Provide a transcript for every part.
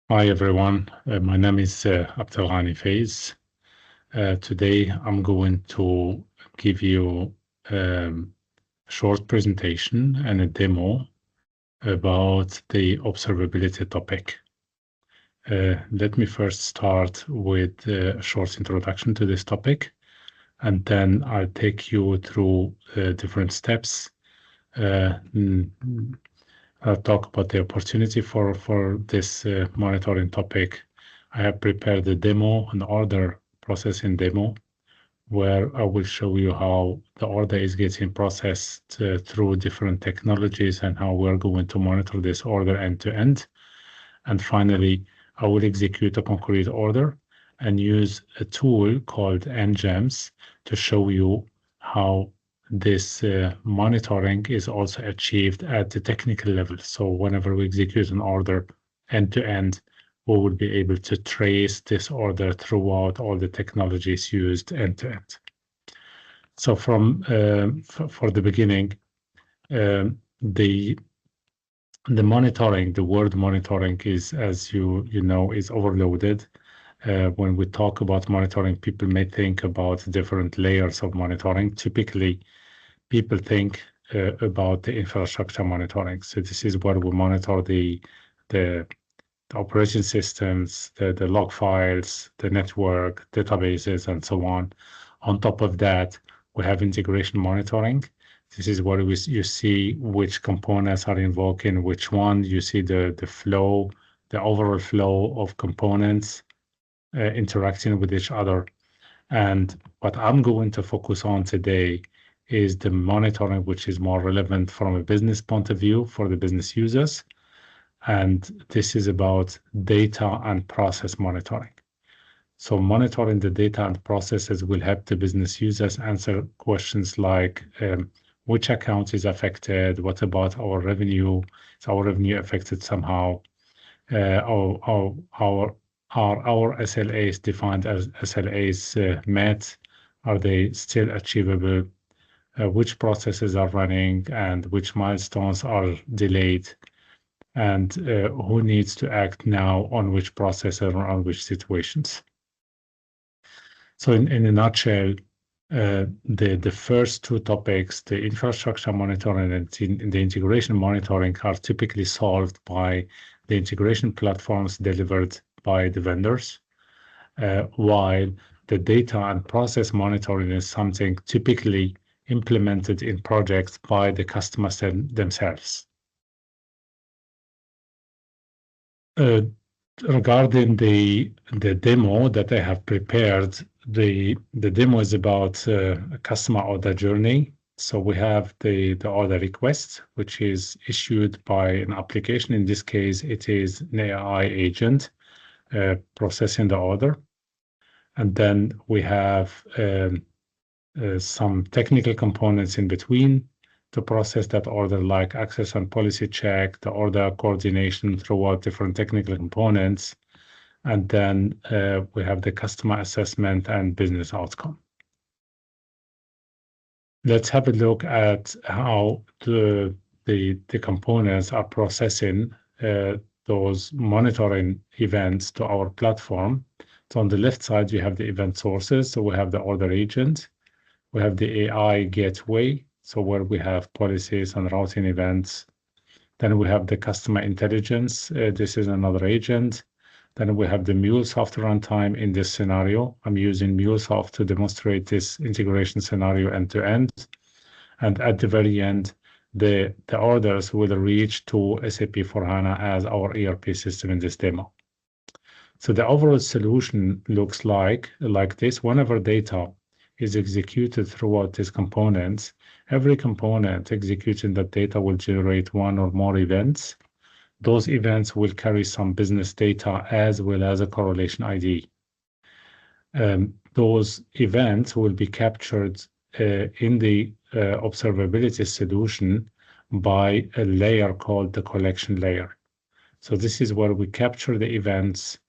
Hi everyone, my name is Abdelghani Faiz. Today I'm going to give you a short presentation and a demo about the observability topic. Let me first start with a short introduction to this topic, and then I'll take you through different steps. I'll talk about the opportunity for this monitoring topic. I have prepared a demo, an order processing demo, where I will show you how the order is getting processed through different technologies and how we're going to monitor this order end to end. And finally, I will execute a concrete order and use a tool called nJAMS to show you how this monitoring is also achieved at the technical level. So whenever we execute an order end to end, we will be able to trace this order throughout all the technologies used end to end. So for the beginning, the monitoring, the word monitoring is, as you know, is overloaded. When we talk about monitoring, people may think about different layers of monitoring. Typically, people think about the infrastructure monitoring. So this is where we monitor the operation systems, the log files, the network, databases, and so on. On top of that, we have integration monitoring. This is where you see which components are invoking which one. You see the flow, the overall flow of components interacting with each other. And what I'm going to focus on today is the monitoring, which is more relevant from a business point of view for the business users. And this is about data and process monitoring. So monitoring the data and processes will help the business users answer questions like which account is affected, what about our revenue, is our revenue affected somehow, are our SLAs defined as SLAs met? Are they still achievable? Which processes are running and which milestones are delayed? And who needs to act now on which process or on which situations? So in a nutshell, the first two topics, the infrastructure monitoring and the integration monitoring, are typically solved by the integration platforms delivered by the vendors, while the data and process monitoring is something typically implemented in projects by the customers themselves. Regarding the demo that I have prepared, the demo is about a customer order journey. So we have the order request, which is issued by an application. In this case, it is an AI agent processing the order. And then we have some technical components in between to process that order, like access and policy check, the order coordination throughout different technical components. And then we have the customer assessment and business outcome. Let's have a look at how the components are processing those monitoring events to our platform. So on the left side, you have the event sources. So we have the order agent. We have the AI gateway, so where we have policies and routing events. Then we have the customer intelligence. This is another agent. Then we have the MuleSoft runtime in this scenario. I'm using MuleSoft to demonstrate this integration scenario end to end. And at the very end, the orders will reach to SAP S/4HANA as our ERP system in this demo. So the overall solution looks like this. Whenever data is executed throughout these components, every component executing that data will generate one or more events. Those events will carry some business data as well as a correlation ID. Those events will be captured in the observability solution by a layer called the collection layer. So this is where we capture the events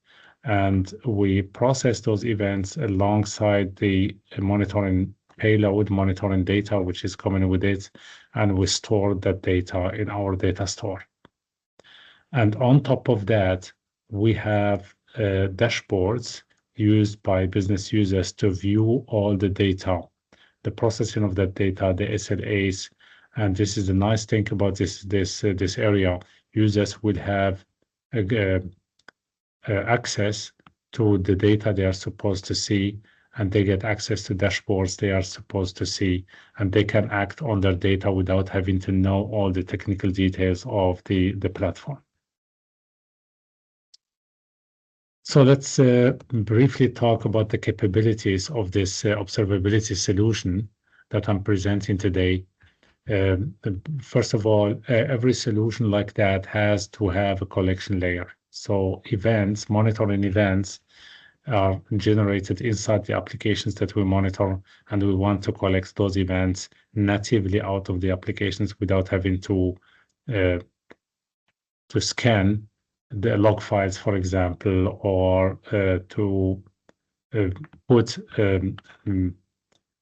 and we process those events alongside the monitoring payload, monitoring data, which is coming with it, and we store that data in our data store. And on top of that, we have dashboards used by business users to view all the data, the processing of that data, the SLAs. And this is the nice thing about this area. Users will have access to the data they are supposed to see, and they get access to dashboards they are supposed to see, and they can act on their data without having to know all the technical details of the platform. So let's briefly talk about the capabilities of this observability solution that I'm presenting today. First of all, every solution like that has to have a collection layer. So events, monitoring events are generated inside the applications that we monitor, and we want to collect those events natively out of the applications without having to scan the log files, for example, or to put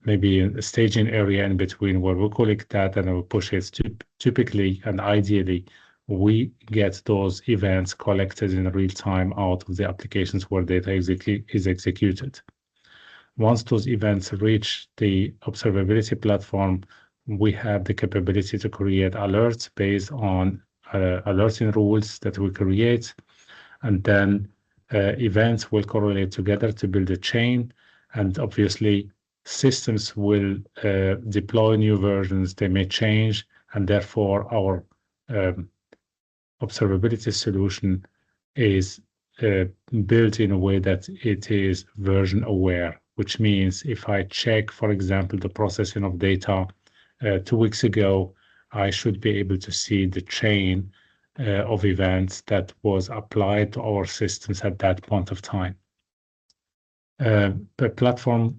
maybe a staging area in between where we collect that and we push it. Typically and ideally, we get those events collected in real time out of the applications where data is executed. Once those events reach the observability platform, we have the capability to create alerts based on alerting rules that we create, and then events will correlate together to build a chain, and obviously systems will deploy new versions, they may change, and therefore our observability solution is built in a way that it is version aware, which means if I check, for example, the processing of data 2 weeks ago, I should be able to see the chain of events that was applied to our systems at that point of time. The platform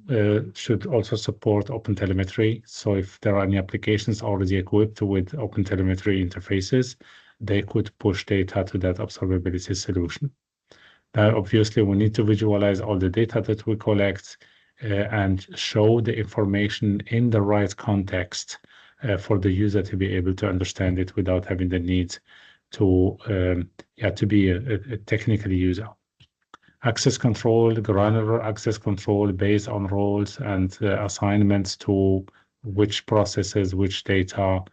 should also support OpenTelemetry. So if there are any applications already equipped with OpenTelemetry interfaces, they could push data to that observability solution. Now, obviously, we need to visualize all the data that we collect and show the information in the right context for the user to be able to understand it without having the need to be a technical user. Access control, granular access control based on roles and assignments to which processes, which data.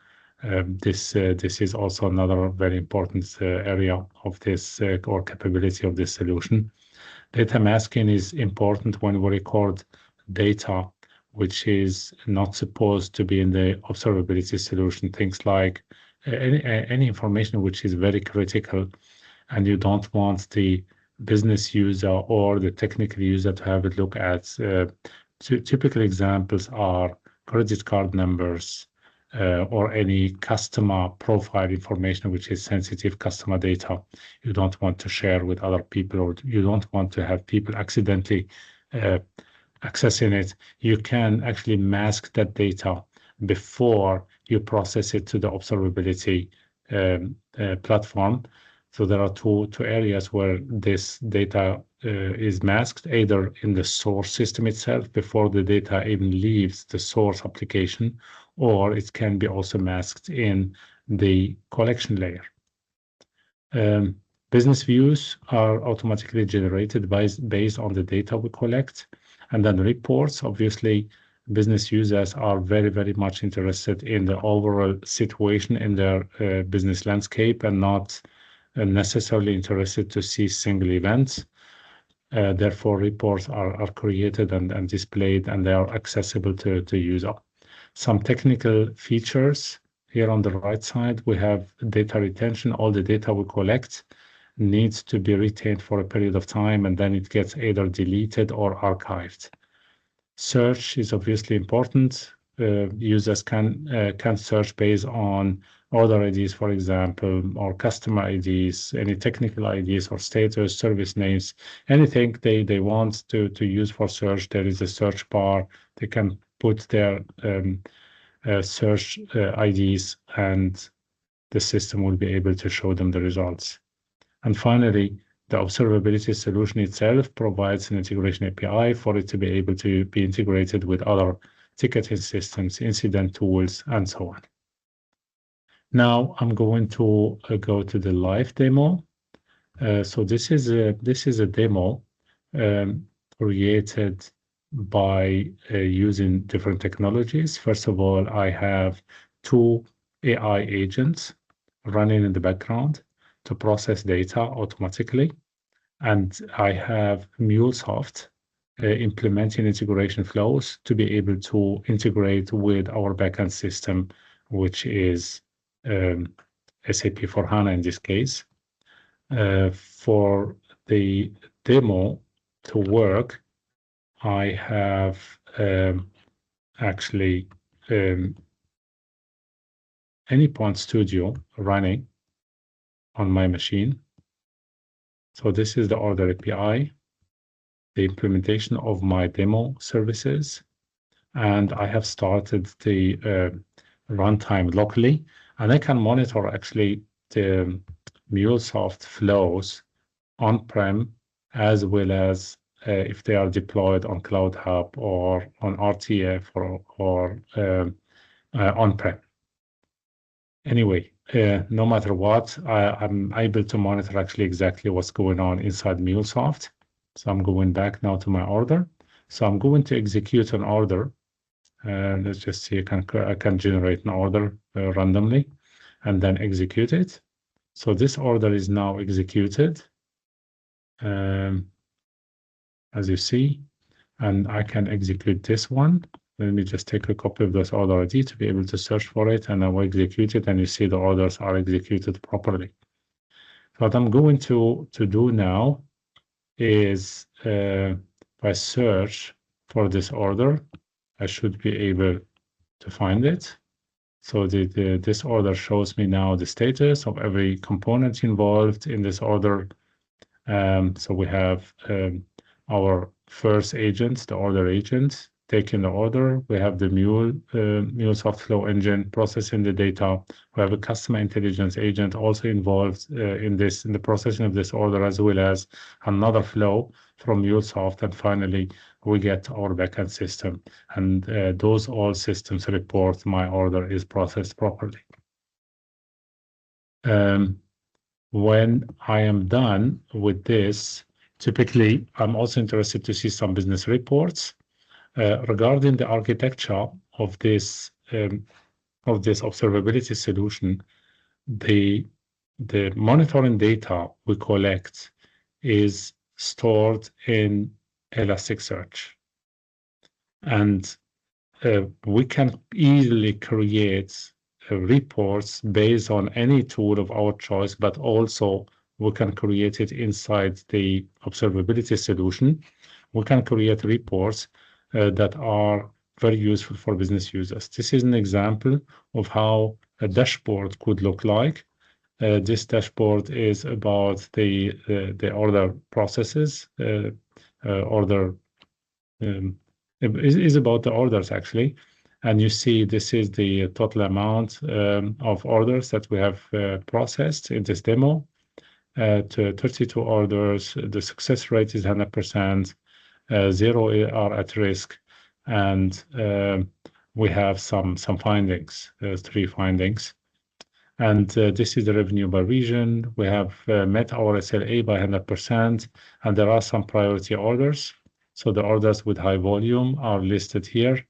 This is also another very important area of this or capability of this solution. Data masking is important when we record data which is not supposed to be in the observability solution. Things like any information which is very critical, and you don't want the business user or the technical user to have a look at. Typical examples are credit card numbers or any customer profile information which is sensitive customer data you don't want to share with other people, or you don't want to have people accidentally accessing it. You can actually mask that data before you process it to the observability platform. So there are two areas where this data is masked, either in the source system itself before the data even leaves the source application, or it can be also masked in the collection layer. Business views are automatically generated based on the data we collect. And then reports, obviously, business users are very, very much interested in the overall situation in their business landscape and not necessarily interested to see single events. Therefore, reports are created and displayed, and they are accessible to user. Some technical features here on the right side, we have data retention. All the data we collect needs to be retained for a period of time, and then it gets either deleted or archived. Search is obviously important. Users can search based on order IDs, for example, or customer IDs, any technical IDs or status, service names, anything they want to use for search. There is a search bar. They can put their search IDs, and the system will be able to show them the results. And finally, the observability solution itself provides an integration API for it to be able to be integrated with other ticketing systems, incident tools, and so on. Now I'm going to go to the live demo. So this is a demo created by using different technologies. First of all, I have two AI agents running in the background to process data automatically, and I have MuleSoft implementing integration flows to be able to integrate with our backend system, which is SAP for HANA in this case. For the demo to work, I have actually Anypoint Studio running on my machine. So this is the order API, the implementation of my demo services, and I have started the runtime locally, and I can monitor actually the MuleSoft flows on-prem as well as if they are deployed on Cloud Hub or on RTF or on-prem. Anyway, no matter what, I'm able to monitor actually exactly what's going on inside MuleSoft. So I'm going back now to my order. So I'm going to execute an order. Let's just see, I can generate an order randomly and then execute it. So this order is now executed, as you see, and I can execute this one. Let me just take a copy of this order ID to be able to search for it, and I will execute it, and you see the orders are executed properly. What I'm going to do now is if I search for this order, I should be able to find it. So this order shows me now the status of every component involved in this order. So we have our first agent, the order agent, taking the order. We have the MuleSoft flow engine processing the data. We have a customer intelligence agent also involved in the processing of this order, as well as another flow from MuleSoft. And finally, we get our backend system. And those all systems report my order is processed properly. When I am done with this, typically, I'm also interested to see some business reports regarding the architecture of this observability solution. The monitoring data we collect is stored in Elasticsearch, and we can easily create reports based on any tool of our choice, but also we can create it inside the observability solution. We can create reports that are very useful for business users. This is an example of how a dashboard could look like. This dashboard is about the order processes, order is about the orders actually. And you see this is the total amount of orders that we have processed in this demo. To 32 orders, the success rate is 100%, 0 are at risk, and we have some findings, 3 findings. And this is the revenue by region. We have met our SLA by 100%, and there are some priority orders. So the orders with high volume are listed here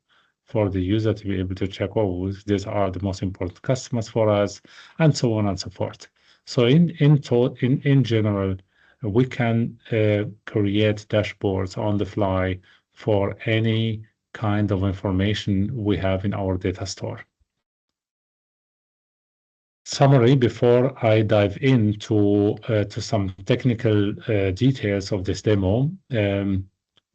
for the user to be able to check, oh, these are the most important customers for us, and so on and so forth. So in general, we can create dashboards on the fly for any kind of information we have in our data store. Summary before I dive into to some technical details of this demo.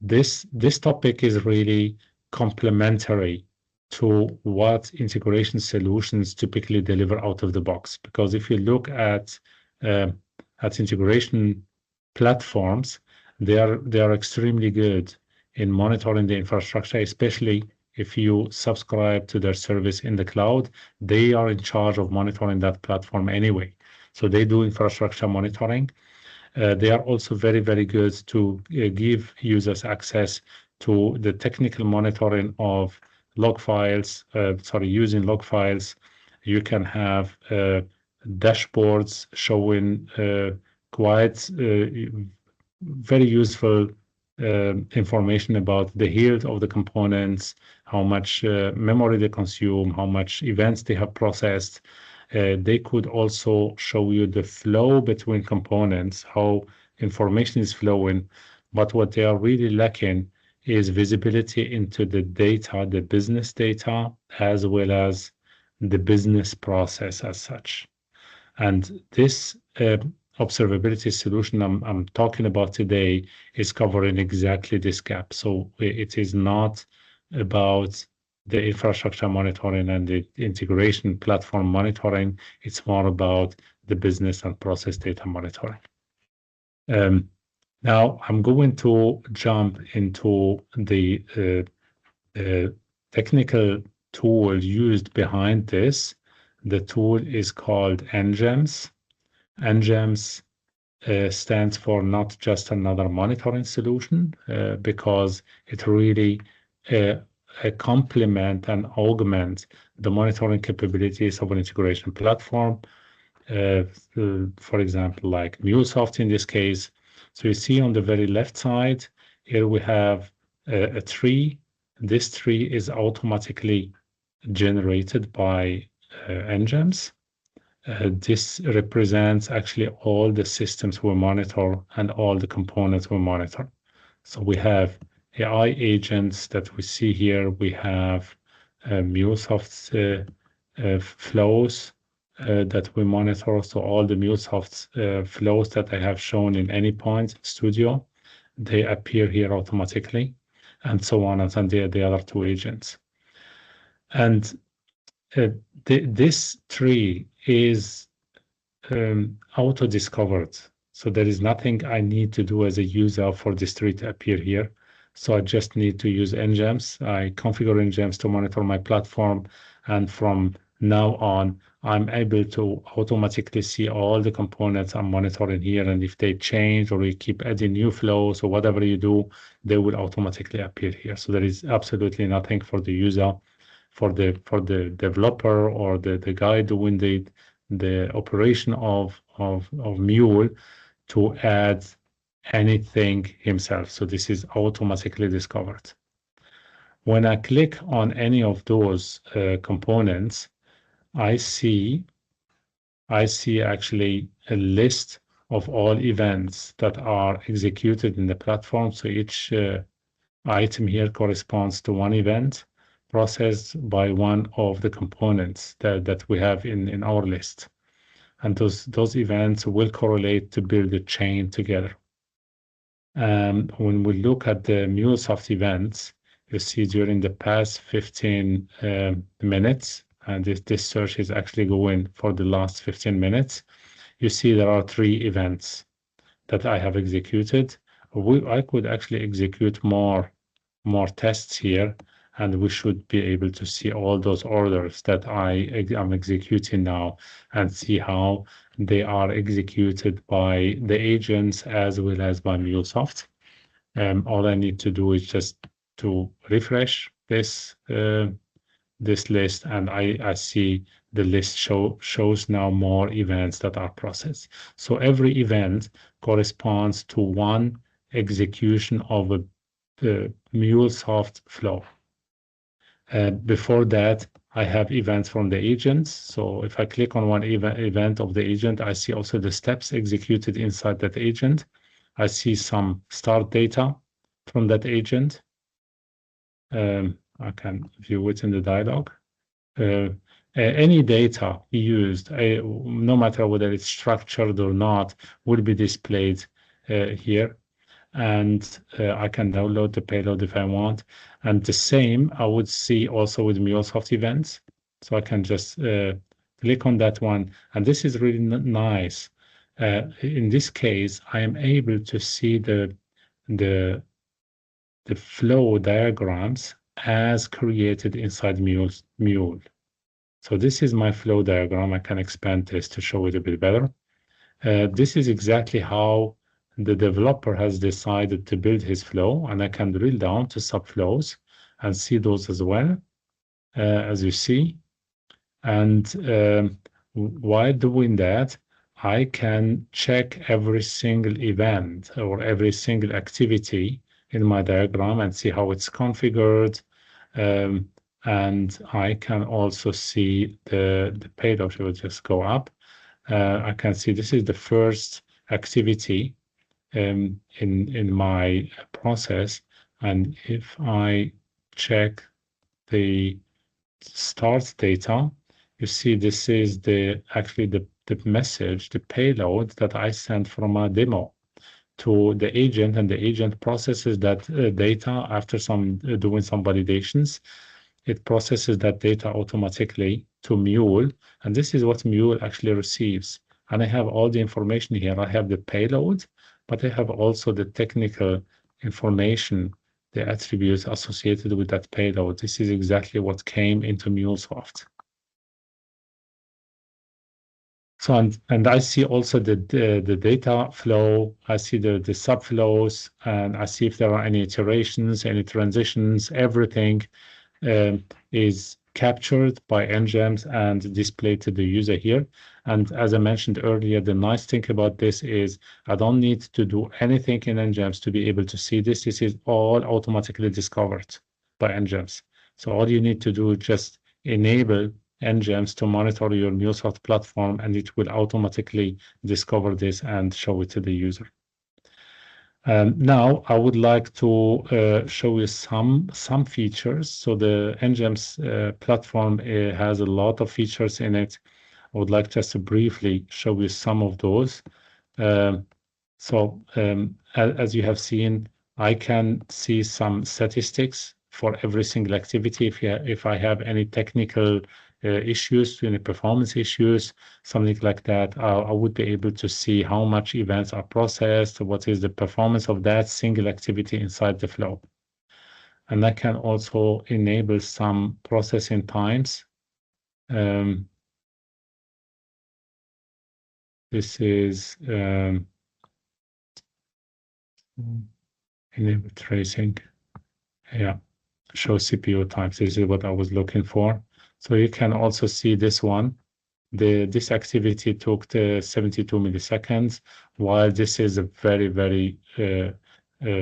This topic is really complementary to what integration solutions typically deliver out of the box. Because if you look at integration platforms, they are extremely good in monitoring the infrastructure, especially if you subscribe to their service in the cloud. They are in charge of monitoring that platform anyway. So they do infrastructure monitoring. They are also very, very good to give users access to the technical monitoring of log files, using log files. You can have dashboards showing quite very useful information about the health of the components, how much memory they consume, how much events they have processed. They could also show you the flow between components, how information is flowing. But what they are really lacking is visibility into the data, the business data, as well as the business process as such. And this observability solution I'm talking about today is covering exactly this gap. So it is not about the infrastructure monitoring and the integration platform monitoring. It's more about the business and process data monitoring. Now I'm going to jump into the technical tool used behind this. The tool is called nJAMS. nJAMS stands for not just another monitoring solution, because it really complement and augment the monitoring capabilities of an integration platform. For example, like MuleSoft in this case. So you see on the very left side, here we have a tree. This tree is automatically generated by nJAMS. This represents actually all the systems we monitor and all the components we monitor. So we have AI agents that we see here. We have MuleSoft flows that we monitor. So all the MuleSoft flows that I have shown in Anypoint Studio, they appear here automatically, and so on, and the other two agents. And this tree is auto-discovered. So there is nothing I need to do as a user for this tree to appear here. So I just need to use nJAMS. I configure nJAMS to monitor my platform. And from now on, I'm able to automatically see all the components I'm monitoring here. And if they change or you keep adding new flows or whatever you do, they will automatically appear here. So there is absolutely nothing for the user, for the developer or the guy doing the operation of Mule to add anything himself. So this is automatically discovered. When I click on any of those components, I see actually a list of all events that are executed in the platform. So each item here corresponds to one event processed by one of the components that we have in our list. And those events will correlate to build a chain together. When we look at the MuleSoft events, you see during the past 15 minutes, and this search is actually going for the last 15 minutes, you see there are 3 events that I have executed. I could actually execute more tests here, and we should be able to see all those orders that I'm executing now and see how they are executed by the agents as well as by MuleSoft. All I need to do is just to refresh this list, and I see the list shows now more events that are processed. So every event corresponds to one execution of a MuleSoft flow. Before that, I have events from the agents. So if I click on one event of the agent, I see also the steps executed inside that agent. I see some start data from that agent. I can view it in the dialog. Any data used, no matter whether it's structured or not, will be displayed here. And I can download the payload if I want. And the same I would see also with MuleSoft events. So I can just click on that one. And this is really nice. In this case, I am able to see the flow diagrams as created inside Mule. So this is my flow diagram. I can expand this to show it a bit better. This is exactly how the developer has decided to build his flow, and I can drill down to subflows and see those as well, as you see. And while doing that, I can check every single event or every single activity in my diagram and see how it's configured. And I can also see the payload. It will just go up. I can see this is the first activity in my process. And if I check the start data, you see this is actually the message, the payload that I sent from a demo to the agent, and the agent processes that data after doing some validations. It processes that data automatically to Mule, and this is what Mule actually receives. And I have all the information here. I have the payload, but I have also the technical information, the attributes associated with that payload. This is exactly what came into MuleSoft. So and I see also the data flow. I see the subflows, and I see if there are any iterations, any transitions. Everything is captured by nJAMS and displayed to the user here. And as I mentioned earlier, the nice thing about this is I don't need to do anything in nJAMS to be able to see this. This is all automatically discovered by nJAMS. So all you need to do is just enable nJAMS to monitor your MuleSoft platform, and it will automatically discover this and show it to the user. Now I would like to show you some features. So the nJAMS platform has a lot of features in it. I would like just to briefly show you some of those. As you have seen, I can see some statistics for every single activity. If I have any technical issues, any performance issues, something like that, I would be able to see how much events are processed, what is the performance of that single activity inside the flow. And I can also enable some processing times. This is enable tracing. Yeah, show CPU times. This is what I was looking for. So you can also see this one. This activity took 72 milliseconds, while this is a very, very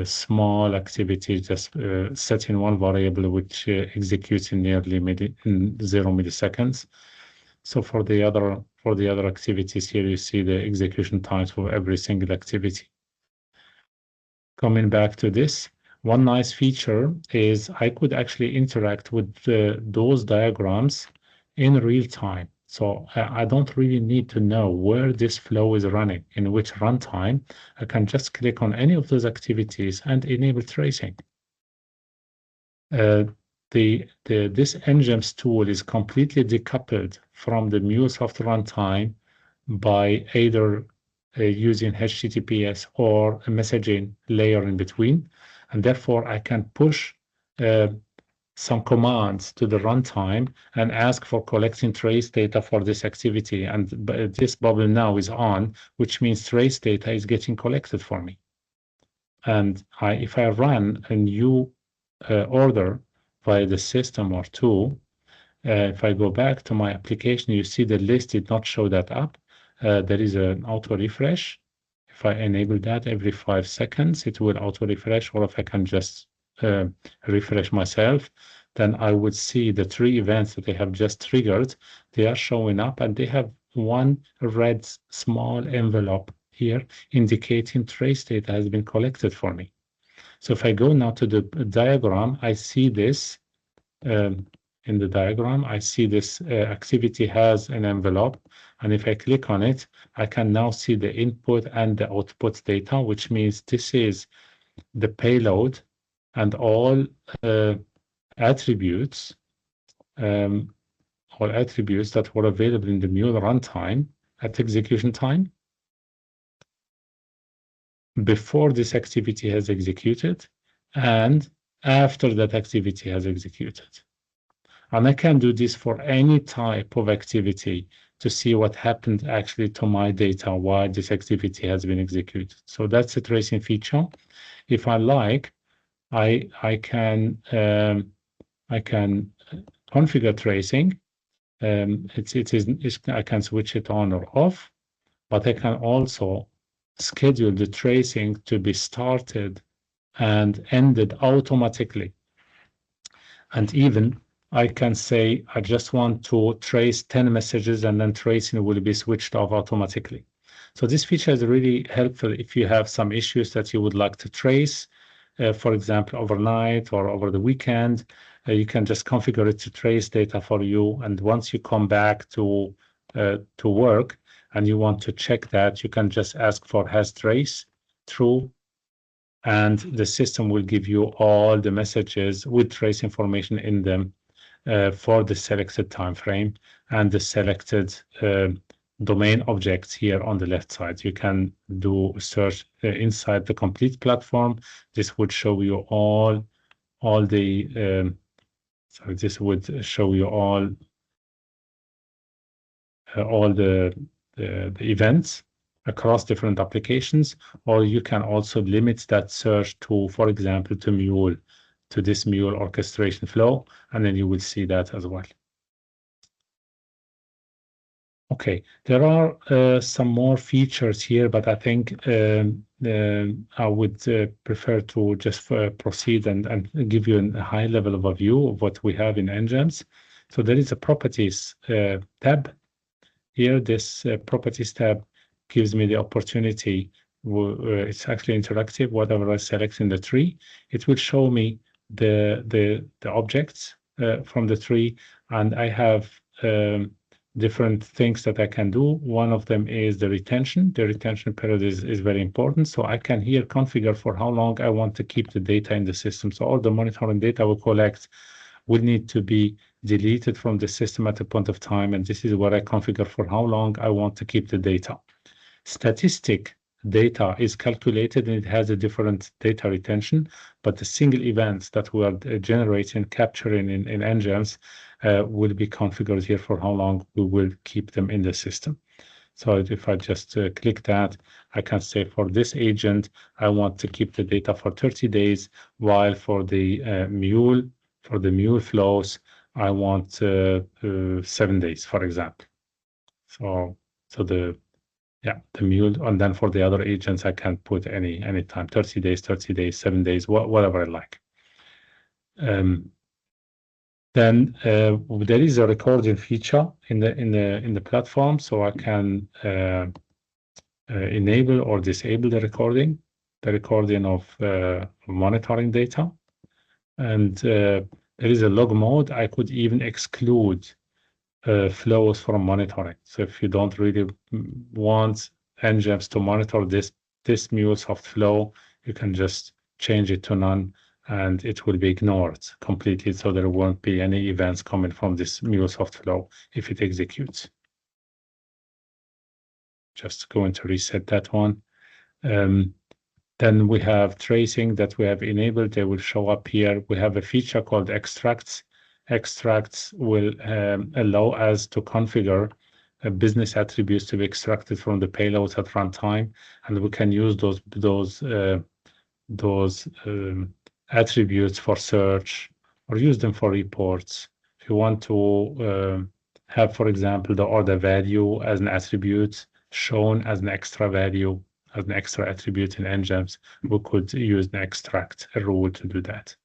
small activity, just setting one variable which executes in nearly 0 milliseconds. So for the other activities here, you see the execution times for every single activity. Coming back to this, one nice feature is I could actually interact with those diagrams in real time. So I don't really need to know where this flow is running, in which runtime. I can just click on any of those activities and enable tracing. This nJAMS tool is completely decoupled from the MuleSoft runtime by either using HTTPS or a messaging layer in between. And therefore, I can push some commands to the runtime and ask for collecting trace data for this activity. And this bubble now is on, which means trace data is getting collected for me. And if I run a new order via the system or tool, if I go back to my application, you see the list did not show that up. There is an auto refresh. If I enable that every 5 seconds, it will auto refresh, or if I can just refresh myself, then I would see the 3 events that I have just triggered. They are showing up, and they have one red small envelope here indicating trace data has been collected for me. So if I go now to the diagram, I see this in the diagram. I see this activity has an envelope, and if I click on it, I can now see the input and the output data, which means this is the payload and all attributes, that were available in the Mule runtime at execution time before this activity has executed and after that activity has executed. And I can do this for any type of activity to see what happened actually to my data while this activity has been executed. So that's a tracing feature. If I like, I can configure tracing. I can switch it on or off. but I can also schedule the tracing to be started and ended automatically. And even I can say, I just want to trace 10 messages and then tracing will be switched off automatically. So this feature is really helpful if you have some issues that you would like to trace, for example, overnight or over the weekend. You can just configure it to trace data for you. And once you come back to work and you want to check that, you can just ask for has trace true, and the system will give you all the messages with trace information in them for the selected time frame and the selected domain objects here on the left side. You can do search inside the complete platform. This would show you all the this would show you all the events across different applications, or you can also limit that search to, for example, to this Mule orchestration flow, and then you will see that as well. Okay, there are some more features here, but I think I would prefer to just proceed and give you a high level of a view of what we have in nJAMS. So there is a properties tab here. This properties tab gives me the opportunity. It's actually interactive. Whatever I select in the tree, it will show me the objects from the tree, and I have different things that I can do. One of them is the retention. The retention period is very important. So I can here configure for how long I want to keep the data in the system. So all the monitoring data we collect will need to be deleted from the system at a point of time. And this is what I configure for how long I want to keep the data. Statistic data is calculated and it has a different data retention, but the single events that we are generating, capturing in nJAMS will be configured here for how long we will keep them in the system. So if I just click that, I can say for this agent, I want to keep the data for 30 days, while for the Mule flows, I want 7 days, for example. So the Mule, and then for the other agents, I can put any time, 30 days, 7 days, whatever I like. Then there is a recording feature in the platform, so I can enable or disable the recording of monitoring data. And there is a log mode. I could even exclude flows from monitoring. So if you don't really want nJAMS to monitor this MuleSoft flow, you can just change it to none, and it will be ignored completely. So there won't be any events coming from this MuleSoft flow if it executes. Just going to reset that one. Then we have tracing that we have enabled. They will show up here. We have a feature called extracts. Extracts will allow us to configure business attributes to be extracted from the payloads at runtime, and we can use those attributes for search or use them for reports. If you want to have, for example, the order value as an attribute shown as an extra value, as an extra attribute in nJAMS, we could use an extract rule to do that.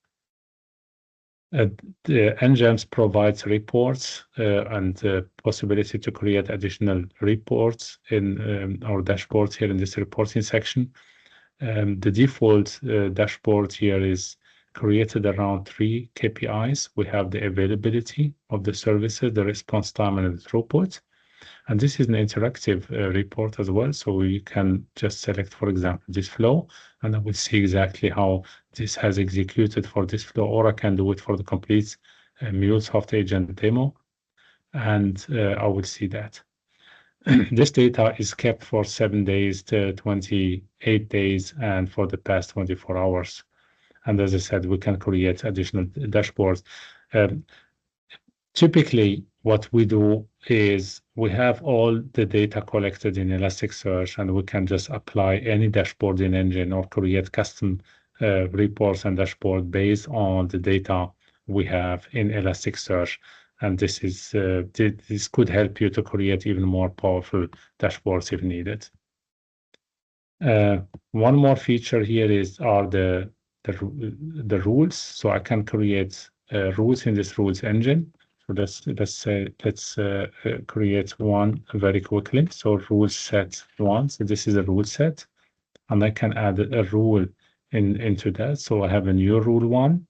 The nJAMS provides reports and the possibility to create additional reports in our dashboards here in this reporting section. The default dashboard here is created around 3 KPIs. We have the availability of the services, the response time, and the throughput. And this is an interactive report as well. So we can just select, for example, this flow, and I will see exactly how this has executed for this flow, or I can do it for the complete MuleSoft agent demo, and I will see that. This data is kept for 7 days to 28 days and for the past 24 hours. And as I said, we can create additional dashboards. Typically, what we do is we have all the data collected in Elasticsearch, and we can just apply any dashboard in engine or create custom reports and dashboard based on the data we have in Elasticsearch. And this could help you to create even more powerful dashboards if needed. One more feature here are the rules. So I can create rules in this rules engine. So let's create one very quickly. So rule set one. So this is a rule set, and I can add a rule into that. So I have a new rule one.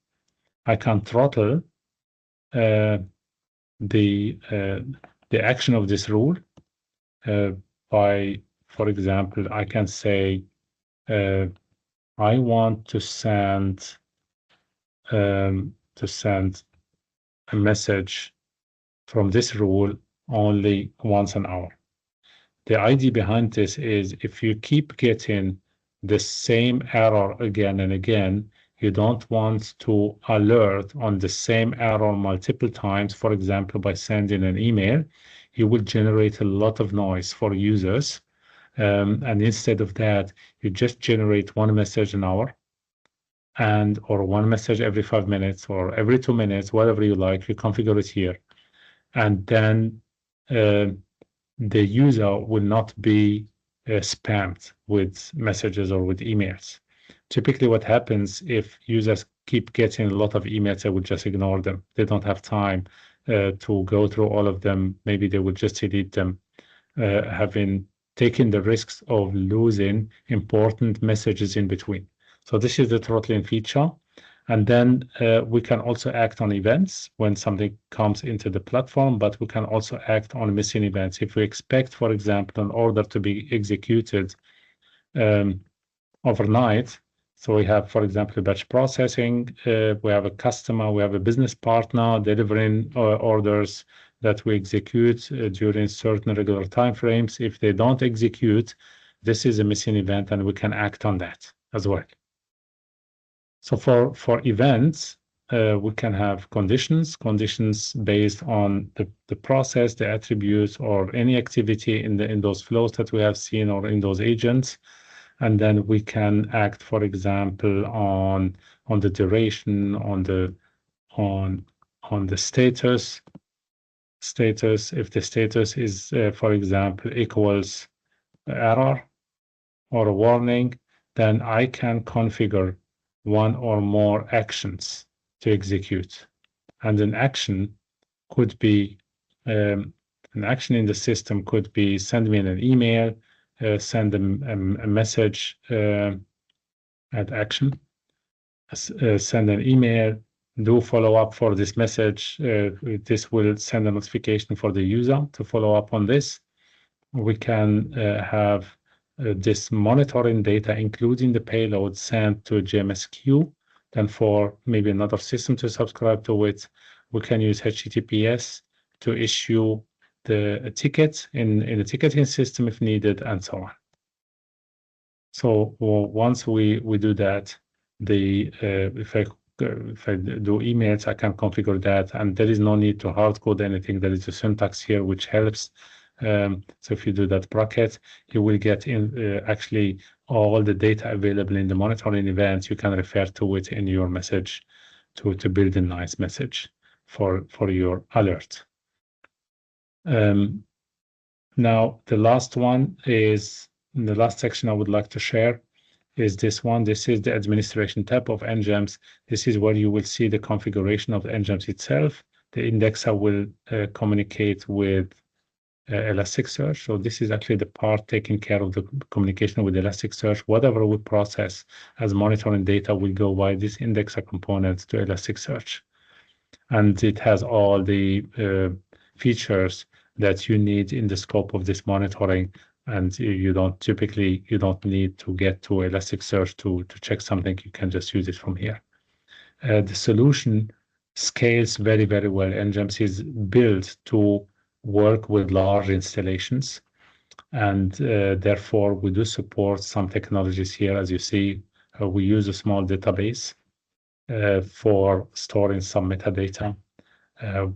I can throttle the action of this rule by, for example, I can say I want to send a message from this rule only once an hour. The idea behind this is if you keep getting the same error again and again, you don't want to alert on the same error multiple times. For example, by sending an email, you will generate a lot of noise for users. And instead of that, you just generate one message an hour or one message every 5 minutes or every 2 minutes, whatever you like, you configure it here. And then the user will not be spammed with messages or with emails. Typically what happens if users keep getting a lot of emails, they will just ignore them. They don't have time to go through all of them. Maybe they will just delete them, having taken the risks of losing important messages in between. So this is the throttling feature. And then we can also act on events when something comes into the platform, but we can also act on missing events. If we expect, for example, an order to be executed overnight, so we have, for example, batch processing, we have a customer, we have a business partner delivering orders that we execute during certain regular timeframes. If they don't execute, this is a missing event, and we can act on that as well. So for events, we can have conditions based on the process, the attributes, or any activity in those flows that we have seen or in those agents. And then we can act, for example, on the duration, on the status. If the status is, for example, equals error or a warning, then I can configure one or more actions to execute. And an action could be, an action in the system could be send me an email, send a message, add action, send an email, do follow up for this message. This will send a notification for the user to follow up on this. We can have this monitoring data, including the payload, sent to a JMS queue. Then for maybe another system to subscribe to it, we can use HTTPS to issue the ticket in the ticketing system if needed, and so on. So once we do that, if I do emails, I can configure that, and there is no need to hard code anything. There is a syntax here which helps. So if you do that bracket, you will get in actually all the data available in the monitoring events. You can refer to it in your message to build a nice message for your alert. Now the last one is the last section I would like to share is this one. This is the administration tab of nJAMS. This is where you will see the configuration of nJAMS itself. The indexer will communicate with Elasticsearch. So this is actually the part taking care of the communication with Elasticsearch. Whatever we process as monitoring data will go via this indexer component to Elasticsearch. And it has all the features that you need in the scope of this monitoring. And you don't need to get to Elasticsearch to check something. You can just use it from here. The solution scales very, very well. nJAMS is built to work with large installations, and therefore we do support some technologies here. As you see, we use a small database for storing some metadata.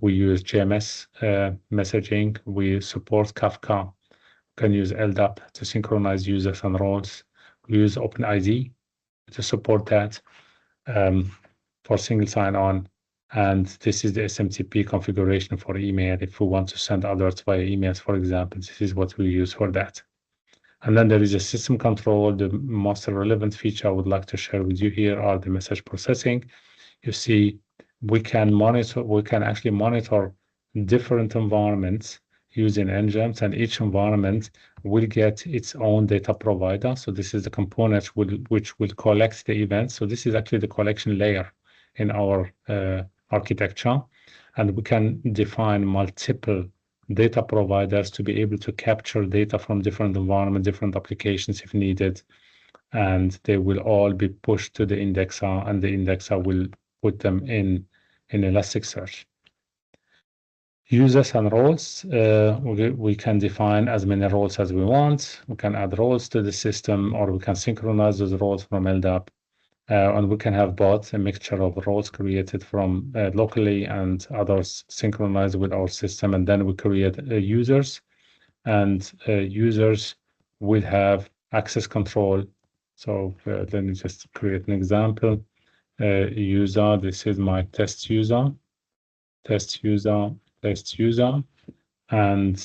We use JMS messaging. We support Kafka. We can use LDAP to synchronize users and roles. We use OpenID to support that for single sign-on. And this is the SMTP configuration for email. If we want to send alerts via emails, for example, this is what we use for that. And then there is a system control. The most relevant feature I would like to share with you here are the message processing. You see, we can actually monitor different environments using nJAMS, and each environment will get its own data provider. So this is the component which will collect the events. So this is actually the collection layer in our architecture. And we can define multiple data providers to be able to capture data from different environments, different applications if needed. And they will all be pushed to the indexer, and the indexer will put them in Elasticsearch. Users and roles, we can define as many roles as we want. We can add roles to the system, or we can synchronize those roles from LDAP. And we can have both a mixture of roles created from locally and others synchronized with our system. And then we create users, and users will have access control. So let me just create an example. User, this is my test user, and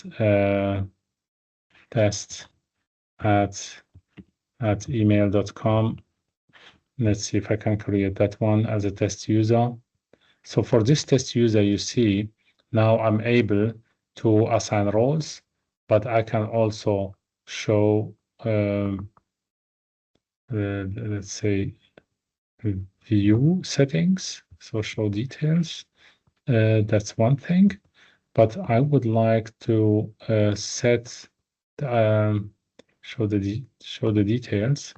test at email.com. Let's see if I can create that one as a test user. So for this test user, you see, now I'm able to assign roles, but I can also show, let's say, view settings, so show details. That's one thing, but I would like to set, show the details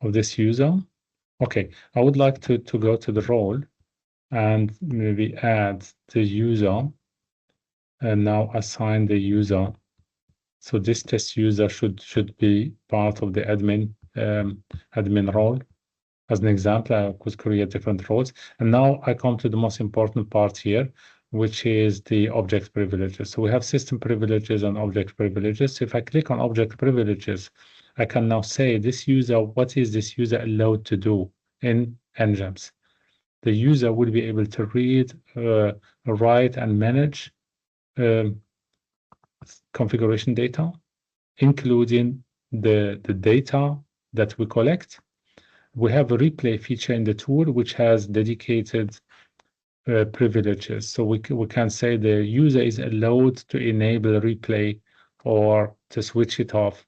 of this user. Okay, I would like to go to the role and maybe add the user, and now assign the user. So this test user should be part of the admin role. As an example, I could create different roles. And now I come to the most important part here, which is the object privileges. So we have system privileges and object privileges. So if I click on object privileges, I can now say this user, what is this user allowed to do in nJAMS? The user will be able to read, write, and manage configuration data, including the data that we collect. We have a replay feature in the tool which has dedicated privileges. So we can say the user is allowed to enable replay or to switch it off.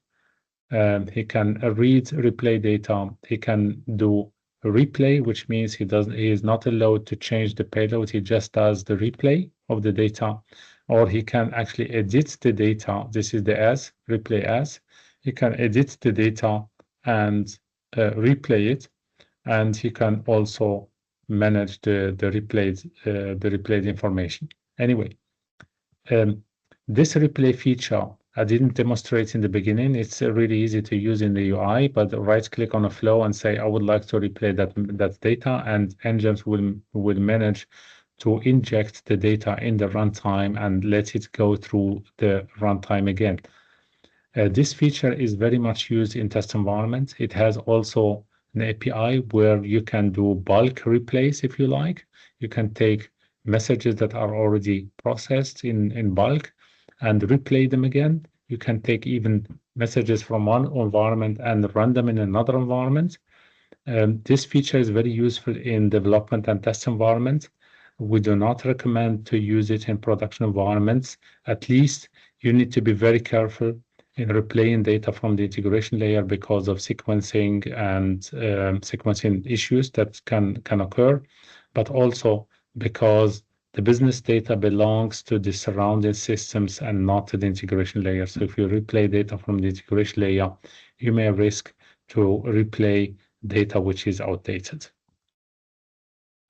He can read replay data. He can do a replay, which means he is not allowed to change the payload. He just does the replay of the data, or he can actually edit the data. This is the as, replay as. He can edit the data and replay it, and he can also manage the replayed information. Anyway, this replay feature I didn't demonstrate in the beginning. It's really easy to use in the UI, but right click on a flow and say I would like to replay that data, and nJAMS will manage to inject the data in the runtime and let it go through the runtime again. This feature is very much used in test environments. It has also an API where you can do bulk replays if you like. You can take messages that are already processed in bulk and replay them again. You can take even messages from one environment and run them in another environment. This feature is very useful in development and test environments. We do not recommend to use it in production environments. At least you need to be very careful in replaying data from the integration layer because of sequencing and sequencing issues that can occur, but also because the business data belongs to the surrounding systems and not to the integration layer. So if you replay data from the integration layer, you may risk to replay data which is outdated.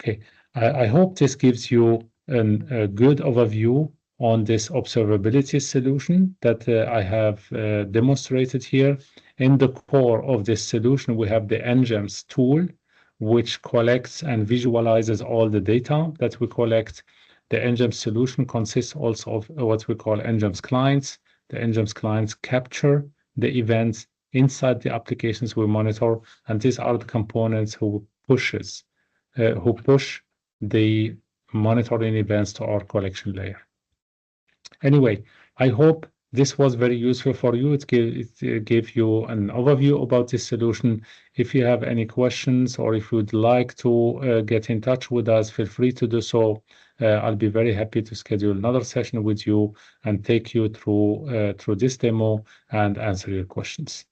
Okay, I hope this gives you a good overview on this observability solution that I have demonstrated here. In the core of this solution, we have the nJAMS tool, which collects and visualizes all the data that we collect. The nJAMS solution consists also of what we call nJAMS clients. The nJAMS clients capture the events inside the applications we monitor, and these are the components who push the monitoring events to our collection layer. Anyway, I hope this was very useful for you. It gave you an overview about this solution. If you have any questions or if you'd like to get in touch with us, feel free to do so. I'll be very happy to schedule another session with you and take you through this demo and answer your questions.